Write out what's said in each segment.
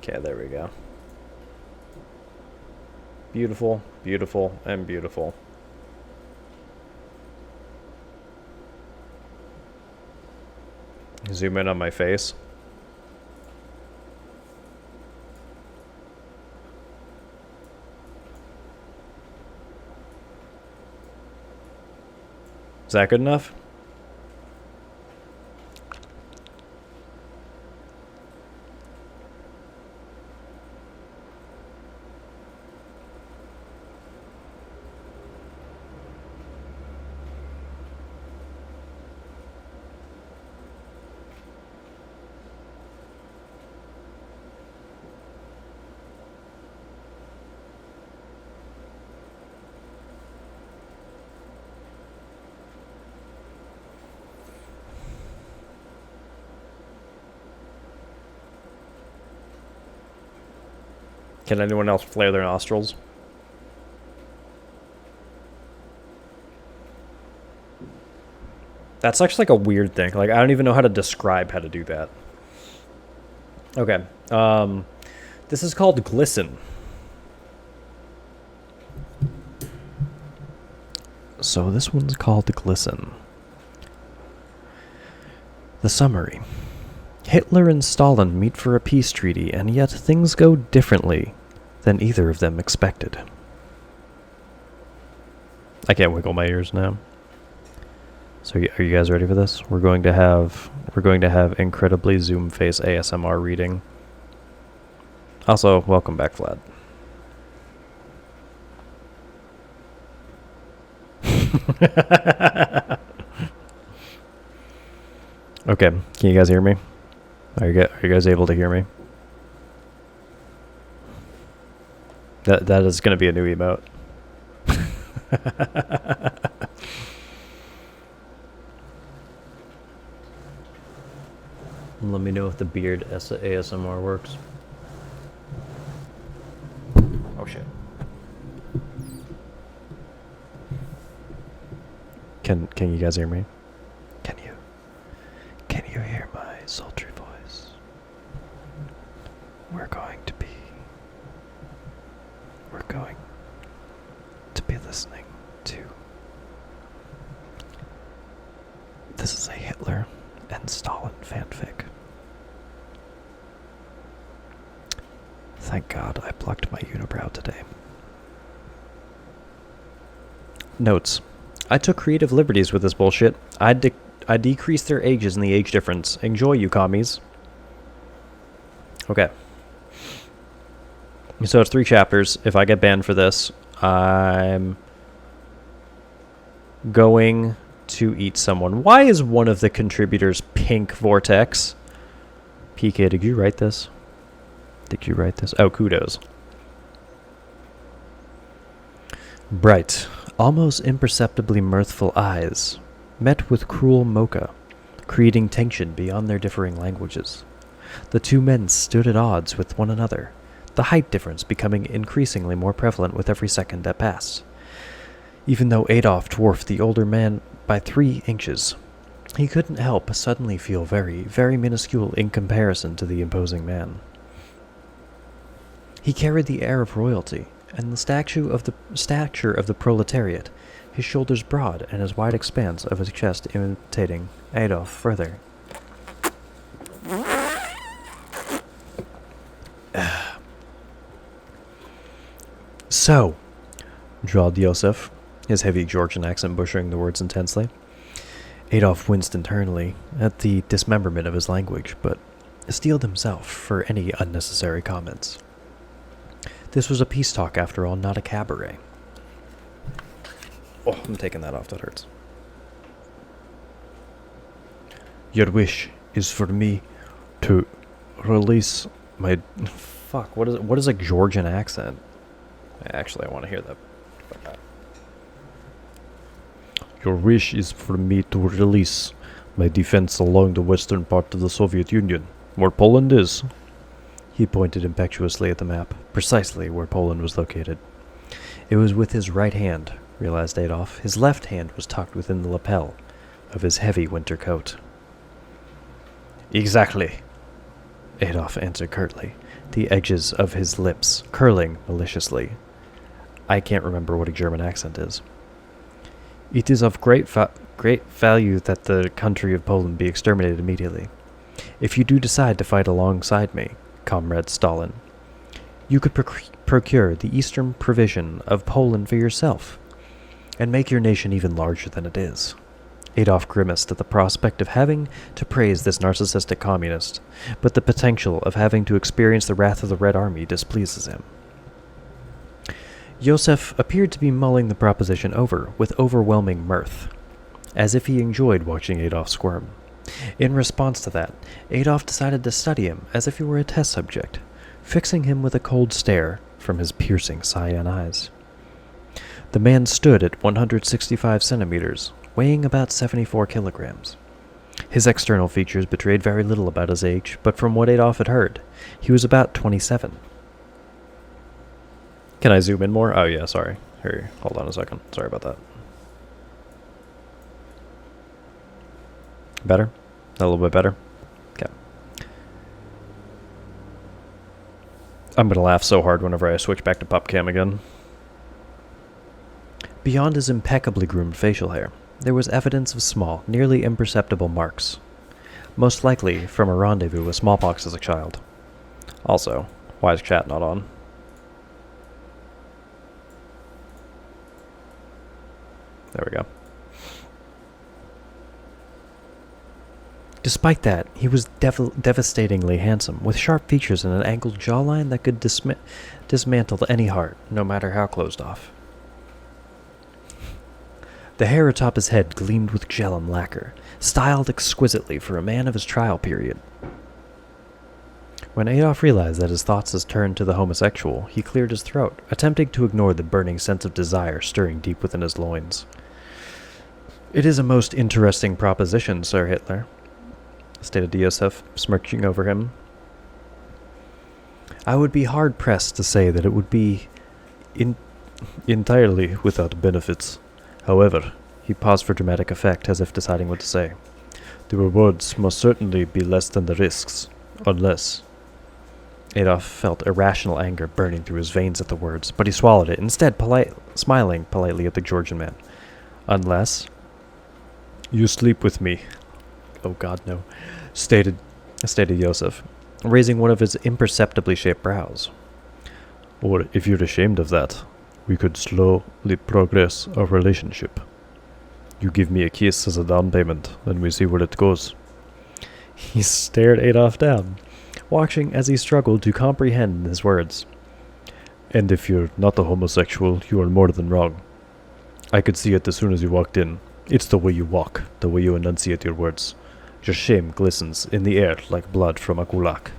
Okay, there we go. Beautiful, beautiful, and beautiful. Zoom in on my face. Is that good enough? Can anyone else flare their nostrils? That's actually like a weird thing. Like, I don't even know how to describe how to do that. Okay. This is called glisten. So this one's called glisten. The summary. Hitler and Stalin meet for a peace treaty, and yet things go differently than either of them expected. I can't wiggle my ears now. So are you guys ready for this? We're going to have incredibly zoom face ASMR reading. Also, welcome back, Vlad. Okay, can you guys hear me? Are you guys able to hear me? That is going to be a new emote. Let me know if the beard ASMR works. Oh shit. Can you guys hear me? Can you hear my sultry voice? We're going to be listening to. This is a Hitler and Stalin fanfic. Thank God I plucked my unibrow today. Notes. I took creative liberties with this bullshit. I decreased their ages and the age difference. Enjoy, you commies. Okay. So it's 3 chapters. If I get banned for this, I'm going to eat someone. Why is one of the contributors Pink Vortex? PK, did you write this? Oh, kudos. Bright, almost imperceptibly mirthful eyes met with cruel mocha, creating tension beyond their differing languages. The two men stood at odds with one another, the height difference becoming increasingly more prevalent with every second that passed. Even though Adolf dwarfed the older man by 3 inches, he couldn't help but suddenly feel very, very minuscule in comparison to the imposing man. He carried the air of royalty, and the stature of the proletariat, his shoulders broad and his wide expanse of his chest imitating Adolf further. So, drawled Yosef, his heavy Georgian accent butchering the words intensely. Adolf winced internally at the dismemberment of his language, but steeled himself for any unnecessary comments. This was a peace talk, after all, not a cabaret. Oh, I'm taking that off. That hurts. Your wish is for me to release my... Fuck, what is a Georgian accent? Actually, I want to hear that. Your wish is for me to release my defense along the western part of the Soviet Union, where Poland is. He pointed impetuously at the map, precisely where Poland was located. It was with his right hand, realized Adolf. His left hand was tucked within the lapel of his heavy winter coat. Exactly. Adolf answered curtly, the edges of his lips curling maliciously. I can't remember what a German accent is. It is of great value that the country of Poland be exterminated immediately. If you do decide to fight alongside me, Comrade Stalin, you could procure the eastern provision of Poland for yourself, and make your nation even larger than it is. Adolf grimaced at the prospect of having to praise this narcissistic communist, but the potential of having to experience the wrath of the Red Army displeases him. Josef appeared to be mulling the proposition over with overwhelming mirth, as if he enjoyed watching Adolf squirm. In response to that, Adolf decided to study him as if he were a test subject, fixing him with a cold stare from his piercing cyan eyes. The man stood at 165 centimeters, weighing about 74 kilograms. His external features betrayed very little about his age, but from what Adolf had heard, he was about 27. Can I zoom in more? Oh yeah, sorry. Here, hold on a second. Sorry about that. Better? A little bit better? Okay. I'm gonna laugh so hard whenever I switch back to PopCam again. Beyond his impeccably groomed facial hair, there was evidence of small, nearly imperceptible marks. Most likely from a rendezvous with smallpox as a child. Also, why is chat not on? There we go. Despite that, he was devastatingly handsome, with sharp features and an angled jawline that could dismantle any heart, no matter how closed off. The hair atop his head gleamed with gel and lacquer, styled exquisitely for a man of his trial period. When Adolf realized that his thoughts had turned to the homosexual, he cleared his throat, attempting to ignore the burning sense of desire stirring deep within his loins. "It is a most interesting proposition, Sir Hitler," stated Josef, smirking over him. "I would be hard-pressed to say that it would be entirely without benefits. However," he paused for dramatic effect, as if deciding what to say, "the rewards must certainly be less than the risks, unless—" Adolf felt irrational anger burning through his veins at the words, but he swallowed it, instead smiling politely at the Georgian man. "Unless—" "You sleep with me." "Oh God, no," stated Josef, raising one of his imperceptibly shaped brows. "Or if you're ashamed of that, we could slowly progress our relationship. You give me a kiss as a down payment, and we see where it goes." He stared Adolf down, watching as he struggled to comprehend his words. "And if you're not a homosexual, you are more than wrong. I could see it as soon as you walked in. It's the way you walk, the way you enunciate your words. Your shame glistens in the air like blood from a kulak."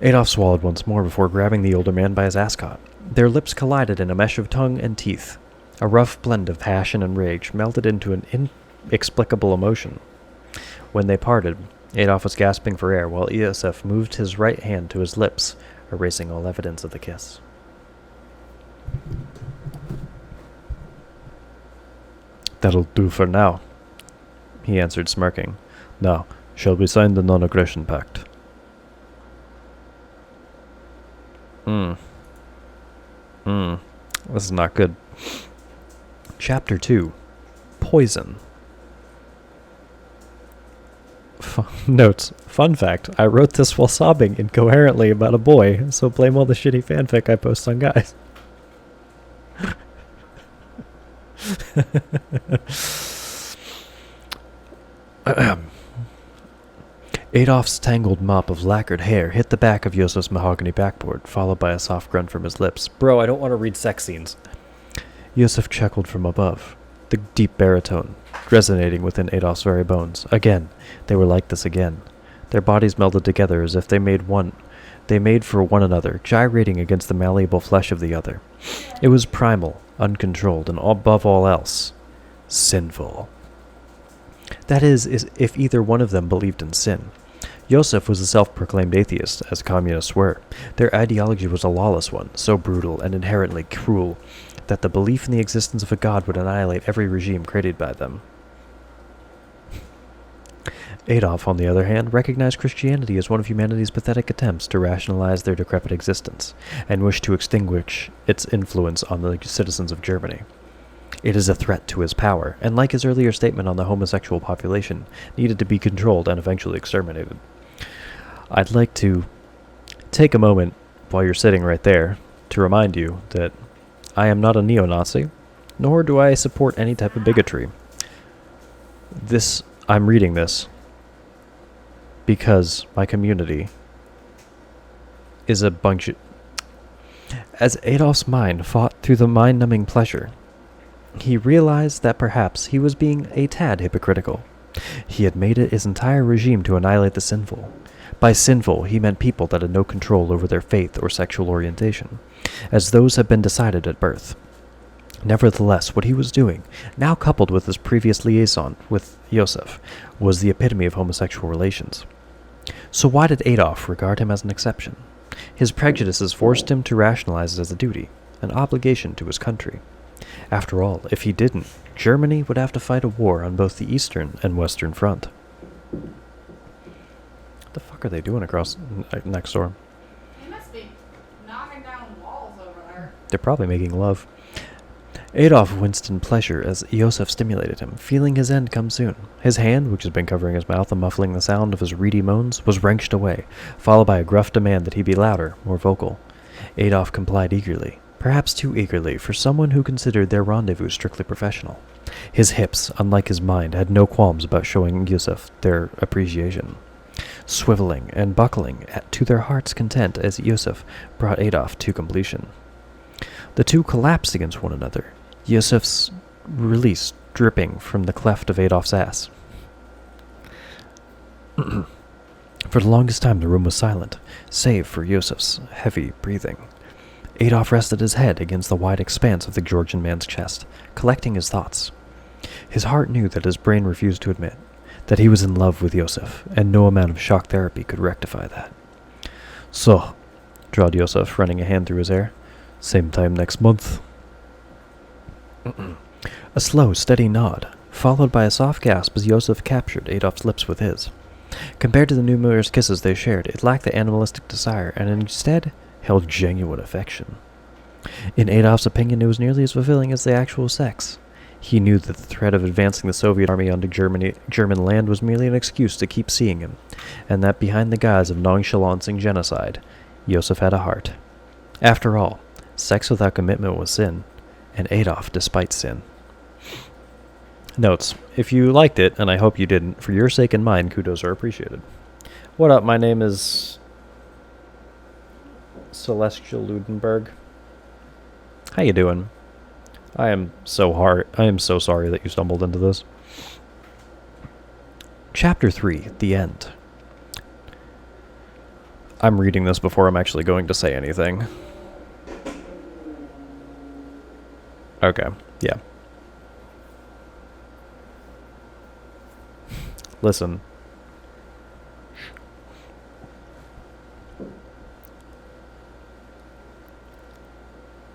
Adolf swallowed once more before grabbing the older man by his ascot. Their lips collided in a mesh of tongue and teeth. A rough blend of passion and rage melted into an inexplicable emotion. When they parted, Adolf was gasping for air, while Josef moved his right hand to his lips, erasing all evidence of the kiss. "That'll do for now," he answered, smirking. "Now, shall we sign the non-aggression pact?" This is not good. Chapter 2. Poison. Notes. Fun fact, I wrote this while sobbing incoherently about a boy, so blame all the shitty fanfic I post on guys. Adolf's tangled mop of lacquered hair hit the back of Josef's mahogany backboard, followed by a soft grunt from his lips. "Bro, I don't want to read sex scenes." Josef chuckled from above, the deep baritone resonating within Adolf's very bones. Again, they were like this again. Their bodies melded together as if they made for one another, gyrating against the malleable flesh of the other. It was primal, uncontrolled, and above all else, sinful. That is, if either one of them believed in sin. Josef was a self-proclaimed atheist, as communists were. Their ideology was a lawless one, so brutal and inherently cruel that the belief in the existence of a god would annihilate every regime created by them. Adolf, on the other hand, recognized Christianity as one of humanity's pathetic attempts to rationalize their decrepit existence, and wished to extinguish its influence on the citizens of Germany. It is a threat to his power, and like his earlier statement on the homosexual population, needed to be controlled and eventually exterminated. I'd like to take a moment, while you're sitting right there, to remind you that I am not a neo-Nazi, nor do I support any type of bigotry. I'm reading this because my community is a bunch of... As Adolf's mind fought through the mind-numbing pleasure, he realized that perhaps he was being a tad hypocritical. He had made it his entire regime to annihilate the sinful. By sinful, he meant people that had no control over their faith or sexual orientation, as those had been decided at birth. Nevertheless, what he was doing, now coupled with his previous liaison with Joseph, was the epitome of homosexual relations. So why did Adolf regard him as an exception? His prejudices forced him to rationalize it as a duty, an obligation to his country. After all, if he didn't, Germany would have to fight a war on both the eastern and western front. What the fuck are they doing across next door? They must be knocking down walls over there. They're probably making love. Adolf winced in pleasure as Joseph stimulated him, feeling his end come soon. His hand, which had been covering his mouth and muffling the sound of his reedy moans, was wrenched away, followed by a gruff demand that he be louder, more vocal. Adolf complied eagerly, perhaps too eagerly for someone who considered their rendezvous strictly professional. His hips, unlike his mind, had no qualms about showing Joseph their appreciation, swiveling and buckling to their heart's content as Joseph brought Adolf to completion. The two collapsed against one another, Joseph's release dripping from the cleft of Adolf's ass. For the longest time the room was silent, save for Joseph's heavy breathing. Adolf rested his head against the wide expanse of the Georgian man's chest, collecting his thoughts. His heart knew that his brain refused to admit that he was in love with Joseph, and no amount of shock therapy could rectify that. "So," drawled Joseph, running a hand through his hair, "same time next month." A slow, steady nod, followed by a soft gasp as Joseph captured Adolf's lips with his. Compared to the numerous kisses they shared, it lacked the animalistic desire, and instead held genuine affection. In Adolf's opinion, it was nearly as fulfilling as the actual sex. He knew that the threat of advancing the Soviet army onto German land was merely an excuse to keep seeing him, and that behind the guise of nonchalance genocide, Joseph had a heart. After all, sex without commitment was sin, and Adolf despite sin. Notes: if you liked it, and I hope you didn't, for your sake and mine, kudos are appreciated. What up? My name is Celestial Ludenberg. How you doing? I am so sorry that you stumbled into this. Chapter 3, The End. I'm reading this before I'm actually going to say anything. Okay, yeah. Listen.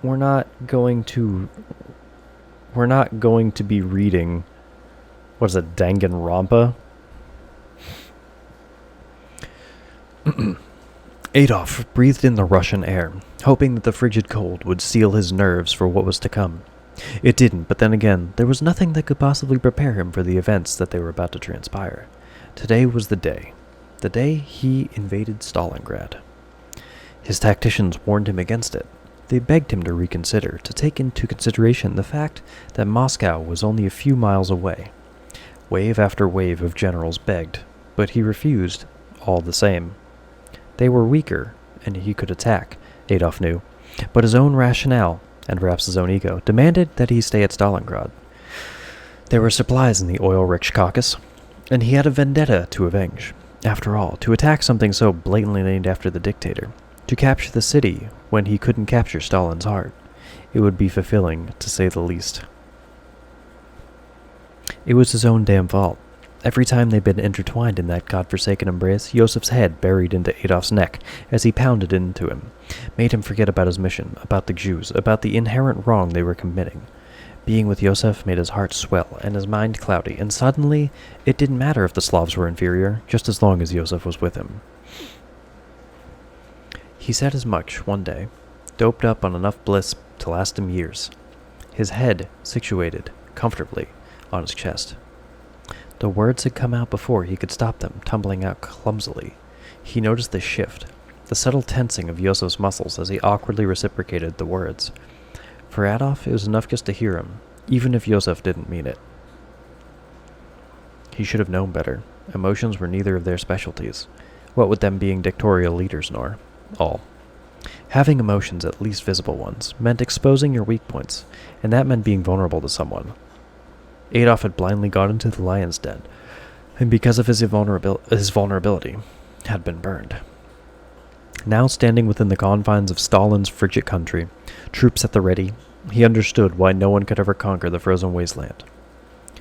We're not going to be reading, what is it, Danganronpa? Adolf breathed in the Russian air, hoping that the frigid cold would seal his nerves for what was to come. It didn't, but then again, there was nothing that could possibly prepare him for the events that they were about to transpire. Today was the day he invaded Stalingrad. His tacticians warned him against it. They begged him to reconsider, to take into consideration the fact that Moscow was only a few miles away. Wave after wave of generals begged, but he refused all the same. They were weaker, and he could attack, Adolf knew, but his own rationale, and perhaps his own ego, demanded that he stay at Stalingrad. There were supplies in the oil-rich Caucasus, and he had a vendetta to avenge. After all, to attack something so blatantly named after the dictator, to capture the city when he couldn't capture Stalin's heart, it would be fulfilling, to say the least. It was his own damn fault. Every time they'd been intertwined in that godforsaken embrace, Joseph's head buried into Adolf's neck as he pounded into him, made him forget about his mission, about the Jews, about the inherent wrong they were committing. Being with Yosef made his heart swell and his mind cloudy, and suddenly it didn't matter if the Slavs were inferior, just as long as Yosef was with him. He said as much one day, doped up on enough bliss to last him years, his head situated comfortably on his chest. The words had come out before he could stop them tumbling out clumsily. He noticed the shift, the subtle tensing of Yosef's muscles as he awkwardly reciprocated the words. For Adolf, it was enough just to hear him, even if Yosef didn't mean it. He should have known better. Emotions were neither of their specialties, what with them being dictatorial leaders nor all. Having emotions, at least visible ones, meant exposing your weak points, and that meant being vulnerable to someone. Adolf had blindly gone into the lion's den, and because of his vulnerability, had been burned. Now standing within the confines of Stalin's frigid country, troops at the ready, he understood why no one could ever conquer the frozen wasteland.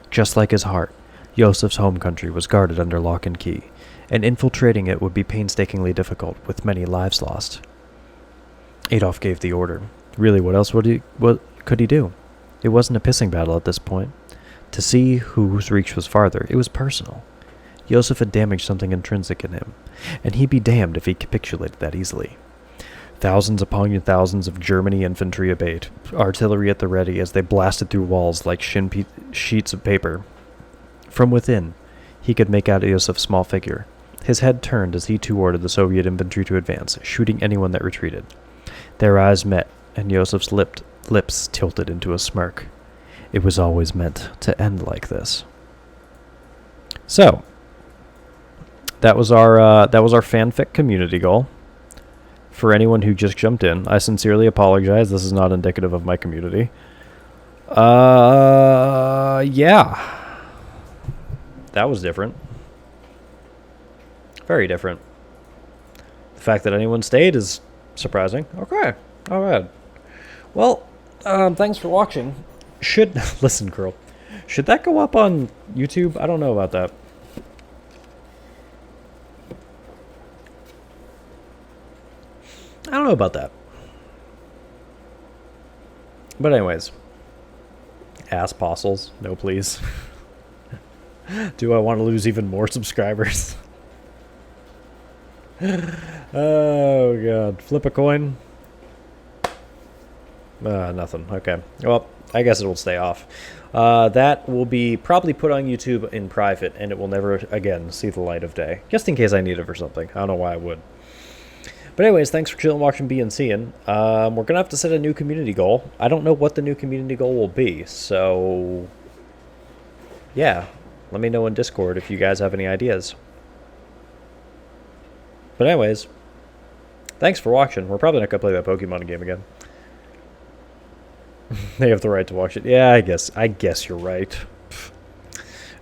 Just like his heart, Yosef's home country was guarded under lock and key, and infiltrating it would be painstakingly difficult, with many lives lost. Adolf gave the order. Really, what could he do? It wasn't a pissing battle at this point. To see whose reach was farther, it was personal. Yosef had damaged something intrinsic in him, and he'd be damned if he capitulated that easily. Thousands upon thousands of Germany infantry obeyed, artillery at the ready as they blasted through walls like sheets of paper. From within, he could make out Yosef's small figure. His head turned as he too ordered the Soviet infantry to advance, shooting anyone that retreated. Their eyes met, and Yosef's lips tilted into a smirk. It was always meant to end like this. So, that was our fanfic community goal. For anyone who just jumped in, I sincerely apologize. This is not indicative of my community. Yeah. That was different. Very different. The fact that anyone stayed is surprising. Okay. All right. Well, thanks for watching. Listen, girl. Should that go up on YouTube? I don't know about that. I don't know about that. But anyways. Ass postles. No, please. Do I want to lose even more subscribers? Oh, God. Flip a coin? Nothing. Okay. Well, I guess it will stay off. That will be probably put on YouTube in private, and it will never again see the light of day. Just in case I need it for something. I don't know why I would. But anyways, thanks for chilling, watching, being, seeing. We're going to have to set a new community goal. I don't know what the new community goal will be, so yeah. Let me know in Discord if you guys have any ideas. But anyways, thanks for watching. We're probably not going to play that Pokemon game again. They have the right to watch it. Yeah, I guess you're right.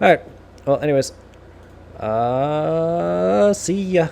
Alright. Well, anyways. See ya.